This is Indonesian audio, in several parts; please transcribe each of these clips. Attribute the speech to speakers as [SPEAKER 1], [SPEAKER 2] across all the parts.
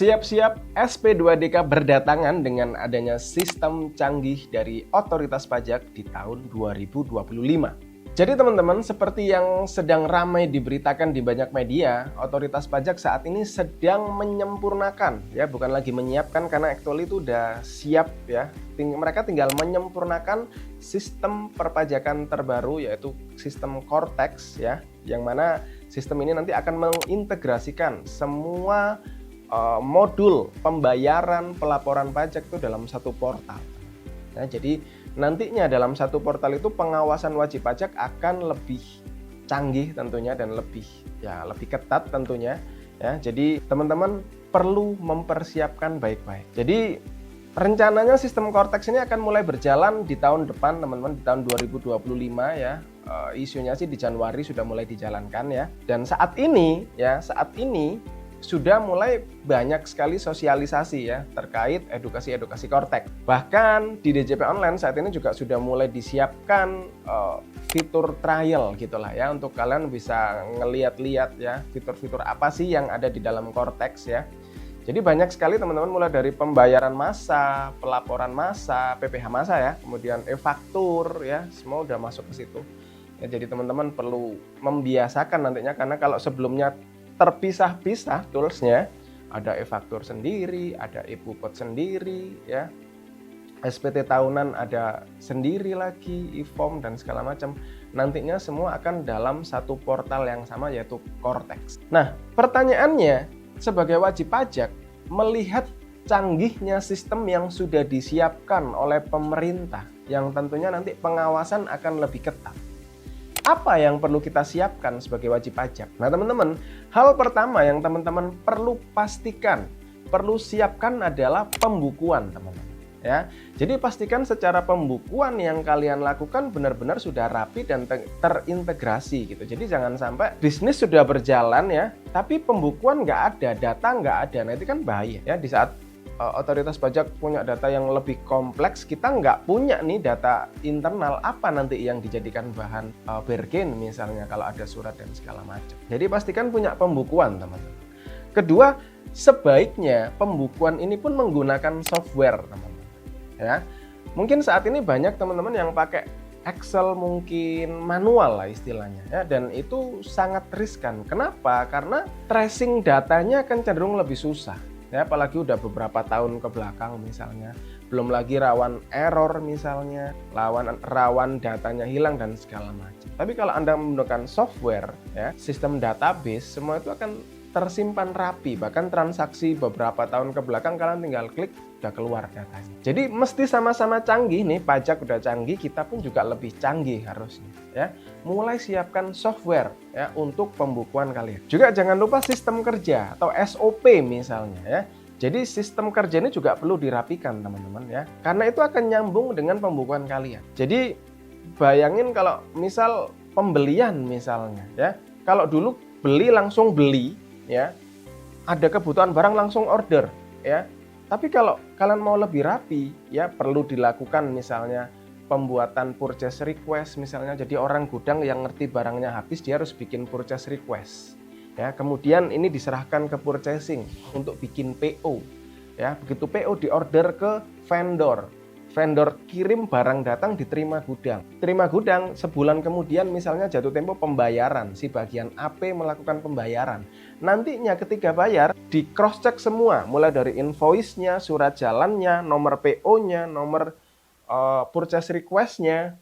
[SPEAKER 1] Siap-siap SP2DK berdatangan dengan adanya sistem canggih dari otoritas pajak di tahun 2025. Jadi teman-teman, seperti yang sedang ramai diberitakan di banyak media, otoritas pajak saat ini sedang menyempurnakan, ya bukan lagi menyiapkan karena actually itu udah siap ya. Mereka tinggal menyempurnakan sistem perpajakan terbaru yaitu sistem Cortex ya, yang mana sistem ini nanti akan mengintegrasikan semua modul pembayaran pelaporan pajak itu dalam satu portal. Nah, jadi nantinya dalam satu portal itu pengawasan wajib pajak akan lebih canggih tentunya dan lebih ketat tentunya ya. Jadi teman-teman perlu mempersiapkan baik-baik. Jadi rencananya sistem Cortex ini akan mulai berjalan di tahun depan teman-teman, di tahun 2025 ya. Isunya sih di Januari sudah mulai dijalankan ya. Dan saat ini sudah mulai banyak sekali sosialisasi ya terkait edukasi Cortex. Bahkan di DJP Online saat ini juga sudah mulai disiapkan fitur trial gitulah ya, untuk kalian bisa ngeliat-liat ya fitur-fitur apa sih yang ada di dalam Cortex ya. Jadi banyak sekali teman-teman, mulai dari pembayaran massa, pelaporan massa, PPh massa ya, kemudian e-faktur ya, semua udah masuk ke situ. Ya, jadi teman-teman perlu membiasakan nantinya, karena kalau sebelumnya terpisah-pisah toolsnya, ada e-faktur sendiri, ada e-bupot sendiri ya, SPT tahunan ada sendiri lagi, e-form dan segala macam. Nantinya semua akan dalam satu portal yang sama yaitu Cortex. Nah, pertanyaannya, sebagai wajib pajak melihat canggihnya sistem yang sudah disiapkan oleh pemerintah, yang tentunya nanti pengawasan akan lebih ketat, apa yang perlu kita siapkan sebagai wajib pajak? Nah teman-teman, hal pertama yang teman-teman perlu pastikan, perlu siapkan adalah pembukuan teman-teman ya. Jadi pastikan secara pembukuan yang kalian lakukan benar-benar sudah rapi dan terintegrasi gitu. Jadi jangan sampai bisnis sudah berjalan ya, tapi pembukuan nggak ada, data nggak ada. Nah itu kan bahaya ya. Di saat otoritas pajak punya data yang lebih kompleks, kita nggak punya nih data internal, apa nanti yang dijadikan bahan bergen misalnya kalau ada surat dan segala macam. Jadi pastikan punya pembukuan teman-teman. Kedua, sebaiknya pembukuan ini pun menggunakan software teman-teman ya. Mungkin saat ini banyak teman-teman yang pakai Excel, mungkin manual lah istilahnya ya, dan itu sangat riskan. Kenapa? Karena tracing datanya akan cenderung lebih susah ya, apalagi udah beberapa tahun ke belakang misalnya, belum lagi rawan error misalnya, rawan datanya hilang dan segala macam. Tapi kalau Anda menggunakan software ya, sistem database, semua itu akan tersimpan rapi, bahkan transaksi beberapa tahun ke belakang kalian tinggal klik udah keluar datanya. Jadi mesti sama-sama canggih nih, pajak udah canggih, kita pun juga lebih canggih harusnya ya. Mulai siapkan software ya untuk pembukuan kalian. Juga jangan lupa sistem kerja atau SOP misalnya ya. Jadi sistem kerja ini juga perlu dirapikan teman-teman ya, karena itu akan nyambung dengan pembukuan kalian. Jadi bayangin kalau misal pembelian misalnya ya, kalau dulu beli langsung beli ya, ada kebutuhan barang langsung order ya. Tapi kalau kalian mau lebih rapi ya, perlu dilakukan misalnya pembuatan purchase request misalnya. Jadi orang gudang yang ngerti barangnya habis, dia harus bikin purchase request ya. Kemudian ini diserahkan ke purchasing untuk bikin PO ya. Begitu PO diorder ke vendor, vendor kirim barang, datang diterima gudang. Terima gudang, sebulan kemudian misalnya jatuh tempo pembayaran, si bagian AP melakukan pembayaran. Nantinya ketika bayar di cross check semua, mulai dari invoice-nya, surat jalannya, nomor PO-nya, nomor purchase request-nya,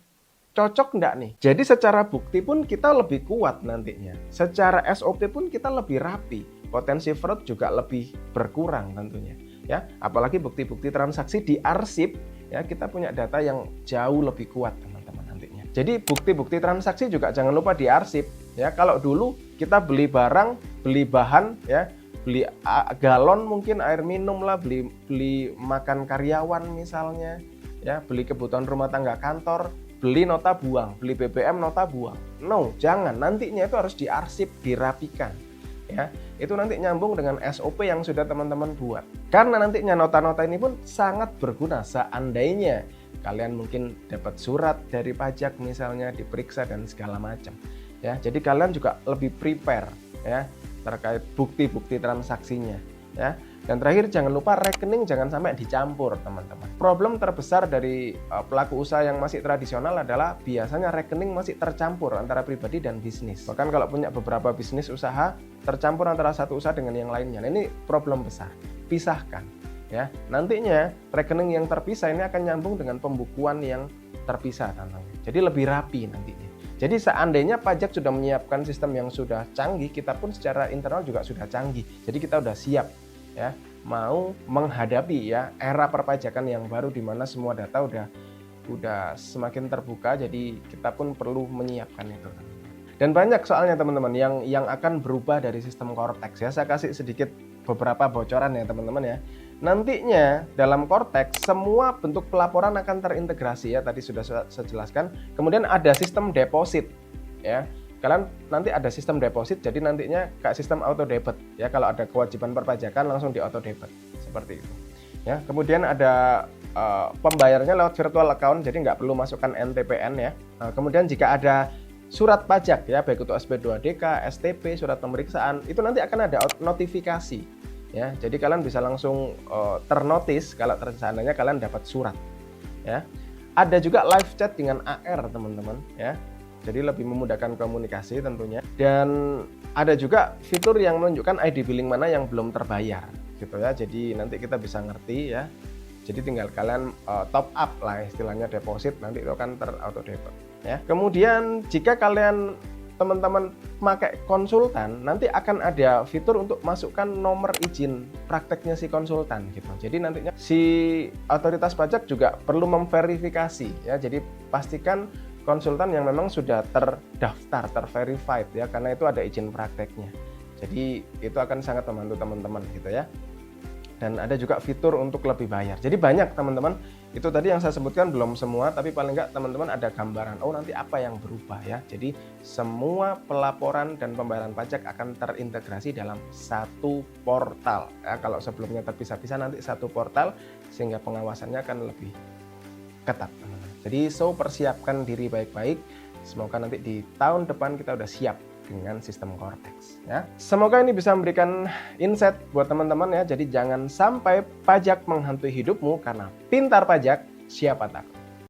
[SPEAKER 1] cocok enggak nih? Jadi secara bukti pun kita lebih kuat nantinya. Secara SOP pun kita lebih rapi. Potensi fraud juga lebih berkurang tentunya ya. Apalagi bukti-bukti transaksi diarsip ya, kita punya data yang jauh lebih kuat teman-teman nantinya. Jadi bukti-bukti transaksi juga jangan lupa diarsip ya. Kalau dulu kita beli barang, beli bahan ya, beli galon mungkin air minum lah, beli makan karyawan misalnya ya, beli kebutuhan rumah tangga kantor, beli nota buang, beli BBM nota buang. No, jangan. Nantinya itu harus diarsip, dirapikan ya. Itu nanti nyambung dengan SOP yang sudah teman-teman buat. Karena nantinya nota-nota ini pun sangat berguna seandainya kalian mungkin dapat surat dari pajak misalnya, diperiksa dan segala macam ya. Jadi kalian juga lebih prepare ya terkait bukti-bukti transaksinya ya. Dan terakhir, jangan lupa rekening jangan sampai dicampur, teman-teman. Problem terbesar dari pelaku usaha yang masih tradisional adalah biasanya rekening masih tercampur antara pribadi dan bisnis. Bahkan kalau punya beberapa bisnis usaha, tercampur antara satu usaha dengan yang lainnya. Nah, ini problem besar. Pisahkan, ya. Nantinya rekening yang terpisah ini akan nyambung dengan pembukuan yang terpisah, teman-teman. Jadi lebih rapi nantinya. Jadi seandainya pajak sudah menyiapkan sistem yang sudah canggih, kita pun secara internal juga sudah canggih. Jadi kita sudah siap, ya, mau menghadapi ya era perpajakan yang baru di mana semua data udah semakin terbuka. Jadi kita pun perlu menyiapkan itu. Dan banyak soalnya teman-teman yang akan berubah dari sistem Cortex ya. Saya kasih sedikit beberapa bocoran ya teman-teman ya. Nantinya dalam Cortex semua bentuk pelaporan akan terintegrasi ya, tadi sudah saya jelaskan. Kemudian ada sistem deposit ya. Kalian nanti ada sistem deposit, jadi nantinya kayak sistem auto debit ya, kalau ada kewajiban perpajakan langsung di auto debit seperti itu ya. Kemudian ada pembayarannya lewat virtual account, jadi nggak perlu masukkan NTPN ya. Kemudian jika ada surat pajak ya, baik itu SP2DK, STP, surat pemeriksaan, itu nanti akan ada notifikasi ya. Jadi kalian bisa langsung ternotis kalau seandainya kalian dapat surat ya. Ada juga live chat dengan AR teman-teman ya. Jadi lebih memudahkan komunikasi tentunya. Dan ada juga fitur yang menunjukkan ID billing mana yang belum terbayar gitu ya. Jadi nanti kita bisa ngerti ya. Jadi tinggal kalian top up lah istilahnya, deposit, nanti itu akan terauto debit ya. Kemudian jika kalian teman-teman pakai konsultan, nanti akan ada fitur untuk masukkan nomor izin prakteknya si konsultan gitu. Jadi nantinya si otoritas pajak juga perlu memverifikasi ya. Jadi pastikan konsultan yang memang sudah terdaftar, terverified ya, karena itu ada izin prakteknya. Jadi itu akan sangat membantu teman-teman gitu ya. Dan ada juga fitur untuk lebih bayar. Jadi banyak teman-teman, itu tadi yang saya sebutkan belum semua, tapi paling enggak teman-teman ada gambaran, oh nanti apa yang berubah ya. Jadi semua pelaporan dan pembayaran pajak akan terintegrasi dalam satu portal ya. Kalau sebelumnya terpisah-pisah, nanti satu portal sehingga pengawasannya akan lebih ketat teman-teman. Jadi persiapkan diri baik-baik. Semoga nanti di tahun depan kita udah siap dengan sistem Cortex ya. Semoga ini bisa memberikan insight buat teman-teman ya. Jadi jangan sampai pajak menghantui hidupmu, karena pintar pajak siapa takut.